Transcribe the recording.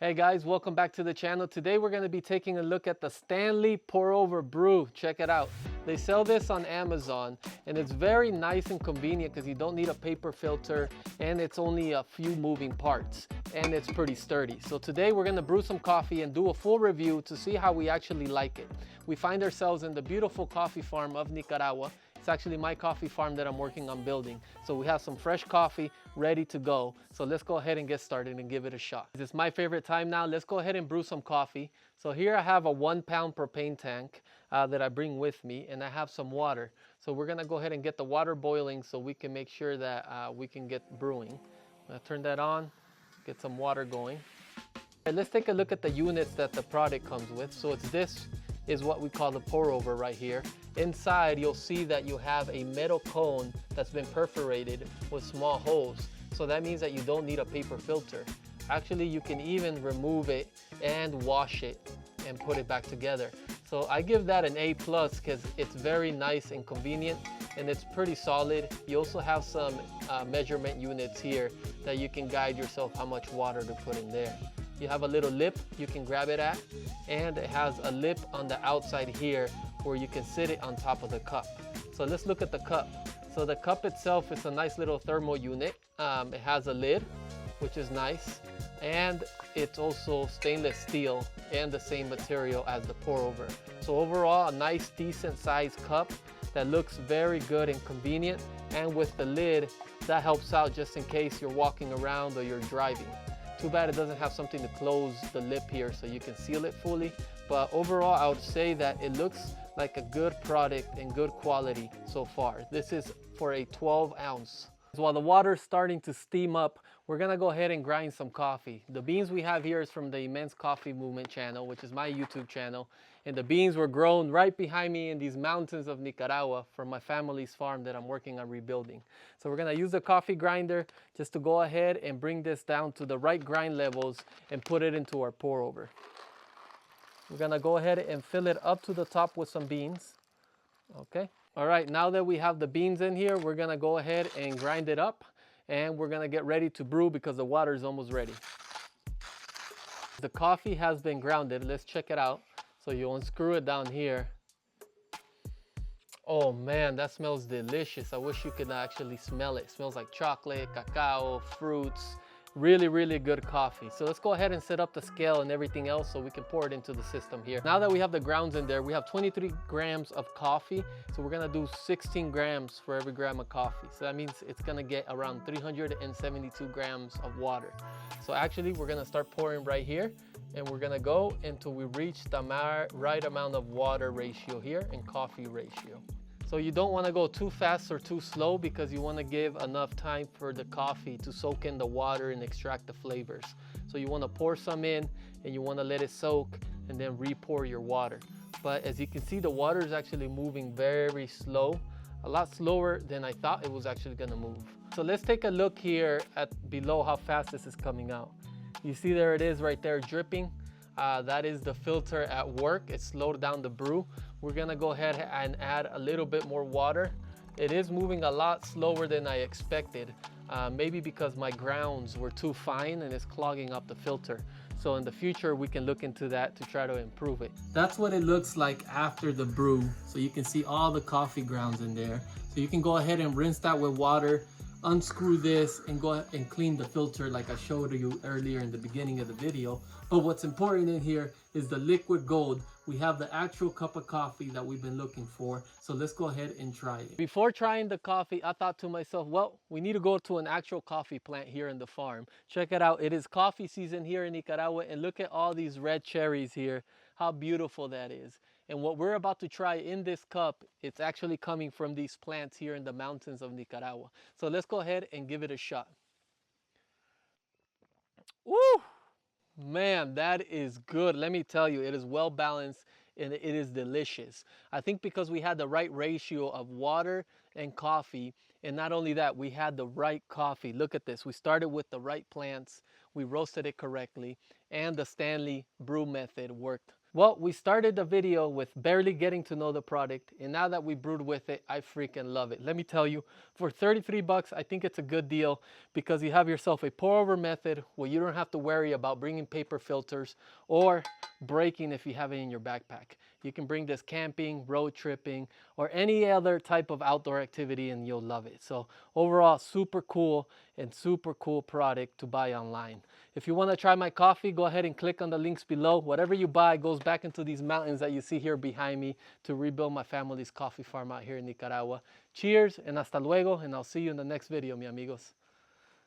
Hey guys, welcome back to the channel. Today we're going to be taking a look at the Stanley pour over brew. Check it out. They sell this on Amazon and it's very nice and convenient because you don't need a paper filter and it's only a few moving parts and it's pretty sturdy. So today we're going to brew some coffee and do a full review to see how we actually like it. We find ourselves in the beautiful coffee farm of Nicaragua. It's actually my coffee farm that I'm working on building. So we have some fresh coffee ready to go. So let's go ahead and get started and give it a shot. It's my favorite time now. Let's go ahead and brew some coffee. So here I have a 1-pound propane tank that I bring with me, and I have some water. So we're gonna go ahead and get the water boiling so we can make sure that we can get brewing. I'm gonna turn that on, get some water going. And let's take a look at the units that the product comes with. So this is what we call the pour over right here. Inside, you'll see that you have a metal cone that's been perforated with small holes. So that means that you don't need a paper filter. Actually, you can even remove it and wash it and put it back together. So I give that an A+ because it's very nice and convenient and it's pretty solid. You also have some measurement units here that you can guide yourself how much water to put in there. You have a little lip you can grab it at, and it has a lip on the outside here where you can sit it on top of the cup. So let's look at the cup. So the cup itself is a nice little thermal unit. It has a lid, which is nice, and it's also stainless steel and the same material as the pour over. So overall, a nice decent sized cup that looks very good and convenient, and with the lid that helps out just in case you're walking around or you're driving. Too bad it doesn't have something to close the lip here so you can seal it fully. But overall, I would say that it looks like a good product and good quality so far. This is for a 12 ounce. While the water is starting to steam up, we're gonna go ahead and grind some coffee. The beans we have here is from the Immense Coffee Movement channel, which is my YouTube channel. And the beans were grown right behind me in these mountains of Nicaragua from my family's farm that I'm working on rebuilding. So we're gonna use the coffee grinder just to go ahead and bring this down to the right grind levels and put it into our pour over. We're gonna go ahead and fill it up to the top with some beans. Okay. All right, now that we have the beans in here, we're gonna go ahead and grind it up and we're gonna get ready to brew because the water is almost ready. The coffee has been grounded. Let's check it out. So you unscrew it down here. Oh man, that smells delicious. I wish you could actually smell it. It smells like chocolate, cacao, fruits. Really good coffee. So let's go ahead and set up the scale and everything else so we can pour it into the system here. Now that we have the grounds in there, we have 23 grams of coffee. So we're gonna do 16 grams for every gram of coffee. So that means it's gonna get around 372 grams of water. So actually we're gonna start pouring right here and we're gonna go until we reach the right amount of water ratio here and coffee ratio. So you don't want to go too fast or too slow because you want to give enough time for the coffee to soak in the water and extract the flavors. So you want to pour some in and you want to let it soak and then re-pour your water. But as you can see, the water is actually moving very slow, a lot slower than I thought it was actually going to move. So let's take a look here at below how fast this is coming out. You see there it is right there dripping. That is the filter at work. It slowed down the brew. We're gonna go ahead and add a little bit more water. It is moving a lot slower than I expected, maybe because my grounds were too fine and it's clogging up the filter. So in the future, we can look into that to try to improve it. That's what it looks like after the brew. So you can see all the coffee grounds in there. So you can go ahead and rinse that with water, unscrew this and go ahead and clean the filter like I showed you earlier in the beginning of the video. But what's important in here is the liquid gold. We have the actual cup of coffee that we've been looking for. So let's go ahead and try it. Before trying the coffee, I thought to myself, well, we need to go to an actual coffee plant here in the farm. Check it out. It is coffee season here in Nicaragua, and look at all these red cherries here. How beautiful that is. And what we're about to try in this cup, it's actually coming from these plants here in the mountains of Nicaragua. So let's go ahead and give it a shot. Woo! Man, that is good. Let me tell you, it is well balanced and it is delicious. I think because we had the right ratio of water and coffee, and not only that, we had the right coffee. Look at this. We started with the right plants, we roasted it correctly, and the Stanley brew method worked Well, we started the video with barely getting to know the product, and now that we brewed with it, I freaking love it. Let me tell you, for 33 bucks, I think it's a good deal because you have yourself a pour over method where you don't have to worry about bringing paper filters or breaking if you have it in your backpack. You can bring this camping, road tripping, or any other type of outdoor activity and you'll love it. So overall, super cool and super cool product to buy online. If you want to try my coffee, go ahead and click on the links below. Whatever you buy goes back into these mountains that you see here behind me to rebuild my family's coffee farm out here in Nicaragua. Cheers and hasta luego, and I'll see you in the next video, mi amigos.